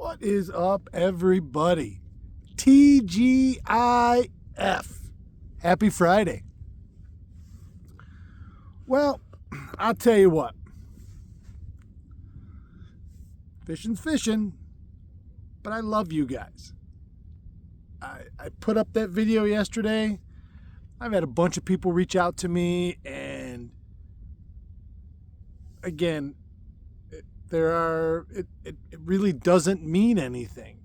What is up, everybody? TGIF. Happy Friday. Well, I'll tell you what. Fishing's fishing, but I love you guys. I put up that video yesterday. I've had a bunch of people reach out to me, and again, it really doesn't mean anything.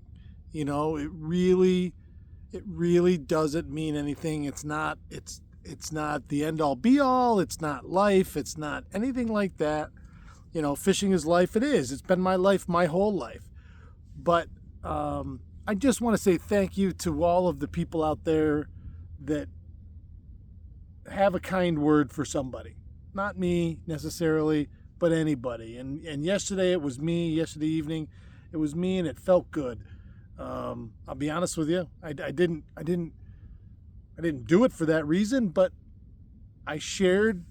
You know, it really doesn't mean anything. It's not the end all be all. It's not life. It's not anything like that. You know, fishing is life. It is. It's been my life, my whole life. But I just want to say thank you to all of the people out there that have a kind word for somebody. Not me necessarily, but anybody. And yesterday it was me. Yesterday evening it was me, and it felt good. I'll be honest with you. I didn't do it for that reason, but I shared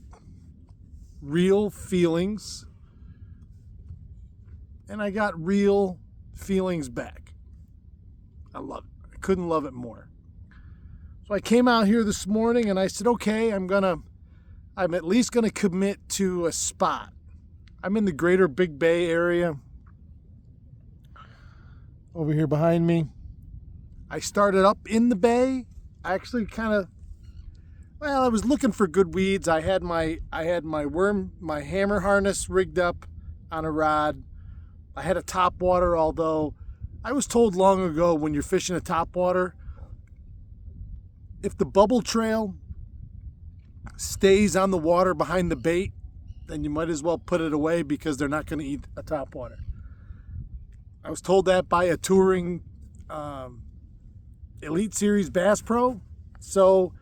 real feelings, and I got real feelings back. I love it. I couldn't love it more. So I came out here this morning and I said, okay, I'm at least gonna commit to a spot. I'm in the greater Big Bay area. Over here behind me. I started up in the bay. I actually I was looking for good weeds. I had my hammer harness rigged up on a rod. I had a topwater, although I was told long ago when you're fishing a topwater, if the bubble trail stays on the water behind the bait, then you might as well put it away because they're not going to eat a topwater. I was told that by a touring Elite Series Bass Pro. So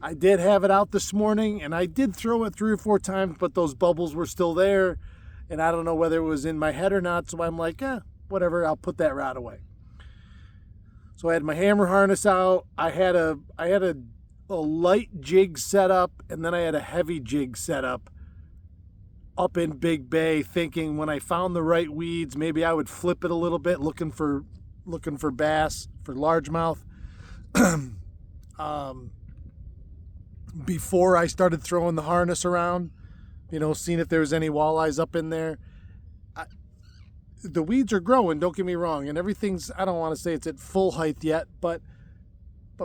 I did have it out this morning, and I did throw it 3 or 4 times, but those bubbles were still there, and I don't know whether it was in my head or not, so I'm like, whatever, I'll put that rod away. So I had my hammer harness out. I had a light jig set up, and then I had a heavy jig set up in Big Bay, thinking when I found the right weeds, maybe I would flip it a little bit, looking for bass, for largemouth. Before I started throwing the harness around, seeing if there was any walleyes up in there. The weeds are growing, don't get me wrong, and everything's, I don't want to say it's at full height yet, but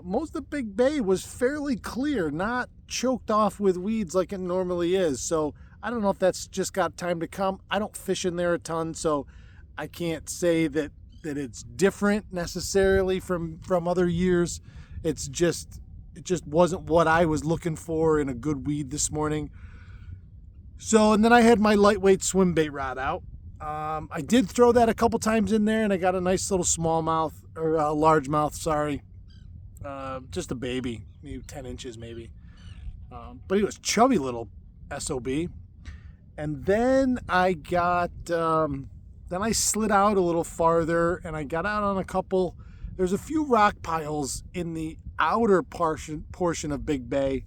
most of Big Bay was fairly clear, not choked off with weeds like it normally is. So I don't know if that's just got time to come. I don't fish in there a ton, so I can't say that it's different necessarily from other years. It just wasn't what I was looking for in a good weed this morning. So, and then I had my lightweight swim bait rod out. I did throw that a couple times in there, and I got a nice little smallmouth, or largemouth, sorry. Just a baby, maybe 10 inches maybe. But he was chubby little SOB. And then I slid out a little farther, and I got out on a couple. There's a few rock piles in the outer portion of Big Bay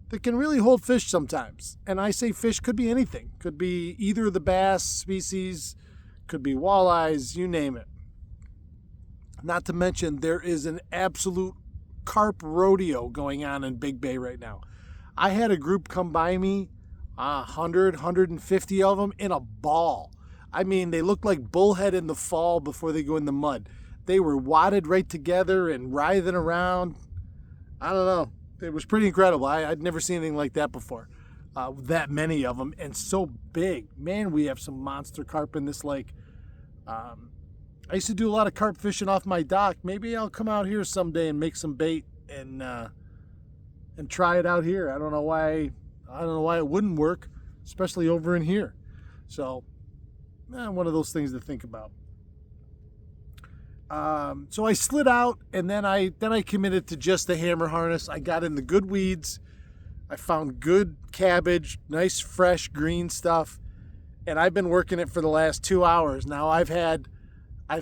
that can really hold fish sometimes. And I say fish could be anything. Could be either of the bass species, could be walleyes, you name it. Not to mention, there is an absolute carp rodeo going on in Big Bay right now. I had a group come by me, 100, 150 of them in a ball. I mean, they looked like bullhead in the fall before they go in the mud. They were wadded right together and writhing around. I don't know. It was pretty incredible. I'd never seen anything like that before. That many of them, and so big. Man, we have some monster carp in this lake. I used to do a lot of carp fishing off my dock. Maybe I'll come out here someday and make some bait and try it out here. I don't know why it wouldn't work, especially over in here. So, one of those things to think about. So I slid out, and then I committed to just the hammer harness. I got in the good weeds. I found good cabbage, nice fresh green stuff, and I've been working it for the last 2 hours. Now I've had 2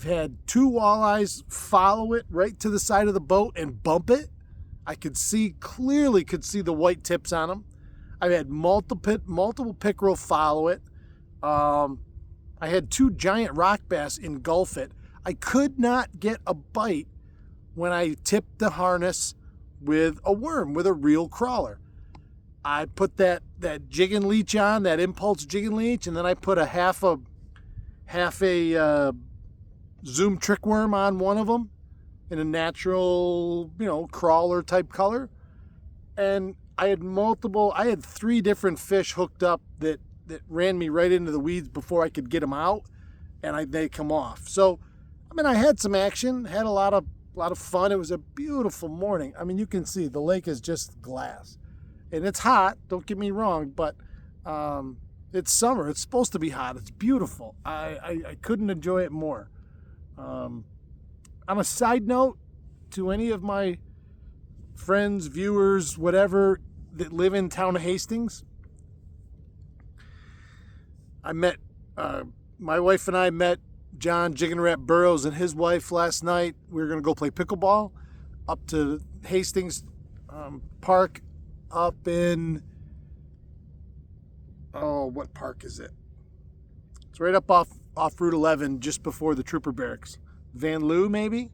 walleyes follow it right to the side of the boat and bump it. I clearly could see the white tips on them. I've had multiple pickerel follow it. I had 2 giant rock bass engulf it. I could not get a bite when I tipped the harness with a worm, with a real crawler. I put that jigging leech on, that impulse jigging leech, and then I put a half a Zoom trick worm on one of them in a natural, crawler type color. And I had 3 different fish hooked up that ran me right into the weeds before I could get them out, and they come off. So, I had some action, had a lot of fun. It was a beautiful morning. You can see the lake is just glass. And it's hot, don't get me wrong, but it's summer. It's supposed to be hot. It's beautiful. I couldn't enjoy it more. On a side note, to any of my friends, viewers, whatever, that live in town of Hastings, my wife and I met John Jiggin' Rat Burrows and his wife last night. We were going to go play pickleball up to Hastings Park up in, what park is it? It's right up off Route 11, just before the Trooper Barracks. Van Loo, maybe?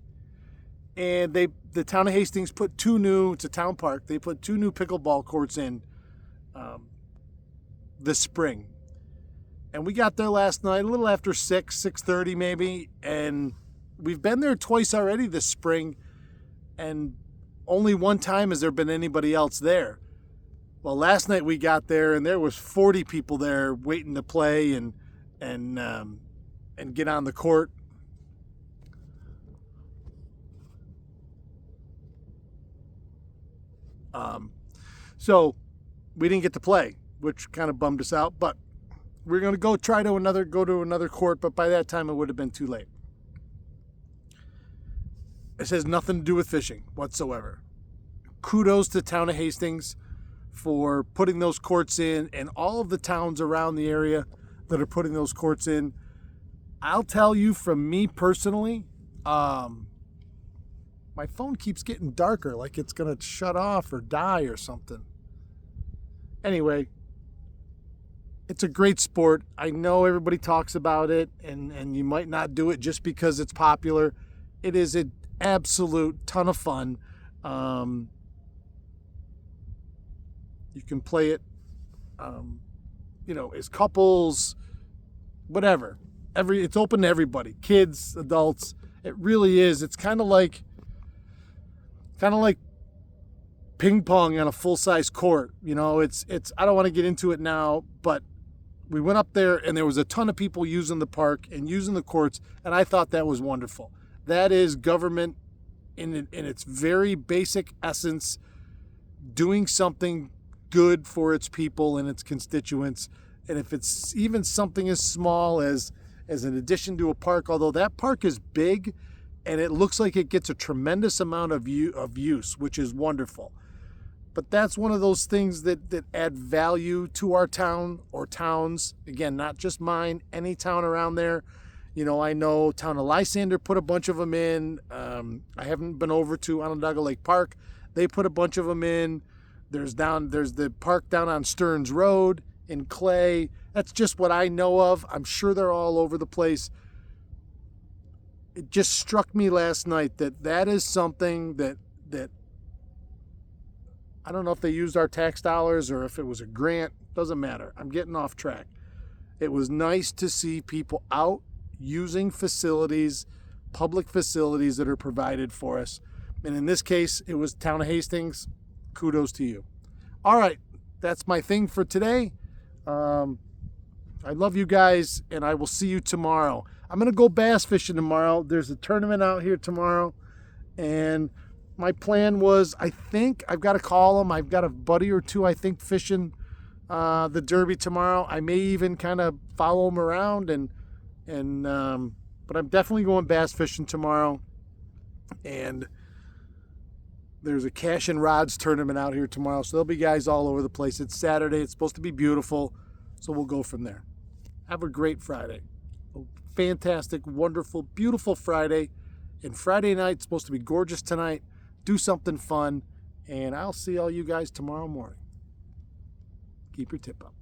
And the town of Hastings put it's a town park, they put 2 new pickleball courts in this spring. And we got there last night, a little after 6:30 maybe, and we've been there twice already this spring, and only one time has there been anybody else there. Well, last night we got there, and there was 40 people there waiting to play and get on the court. So we didn't get to play, which kind of bummed us out, but we're going to go to another court, but by that time it would have been too late. This has nothing to do with fishing whatsoever. Kudos to town of Hastings for putting those courts in, and all of the towns around the area that are putting those courts in. I'll tell you, from me personally, my phone keeps getting darker, like it's going to shut off or die or something. Anyway, it's a great sport. I know everybody talks about it, and you might not do it just because it's popular. It is an absolute ton of fun. You can play it, as couples, whatever. It's open to everybody, kids, adults. It really is. It's kind of like ping pong on a full-size court. It's. I don't want to get into it now, but we went up there and there was a ton of people using the park and using the courts, and I thought that was wonderful. That is government in its very basic essence, doing something good for its people and its constituents. And if it's even something as small as an addition to a park, although that park is big and it looks like it gets a tremendous amount of use, which is wonderful. But that's one of those things that add value to our town or towns. Again, not just mine, any town around there. I know town of Lysander put a bunch of them in. I haven't been over to Onondaga Lake Park. They put a bunch of them in. There's the park down on Stearns Road in Clay. That's just what I know of. I'm sure they're all over the place. It just struck me last night that is something that I don't know if they used our tax dollars or if it was a grant. Doesn't matter. I'm getting off track. It was nice to see people out using facilities, public facilities that are provided for us. And in this case, it was town of Hastings. Kudos to you. All right, that's my thing for today. I love you guys, and I will see you tomorrow. I'm going to go bass fishing tomorrow. There's a tournament out here tomorrow, and my plan was, I think I've got to call them. I've got a buddy or two, I think, fishing the Derby tomorrow. I may even kind of follow them around, but I'm definitely going bass fishing tomorrow. And there's a cash and rods tournament out here tomorrow, so there'll be guys all over the place. It's Saturday. It's supposed to be beautiful, so we'll go from there. Have a great Friday. A fantastic, wonderful, beautiful Friday. And Friday night's supposed to be gorgeous tonight. Do something fun, and I'll see all you guys tomorrow morning. Keep your tip up.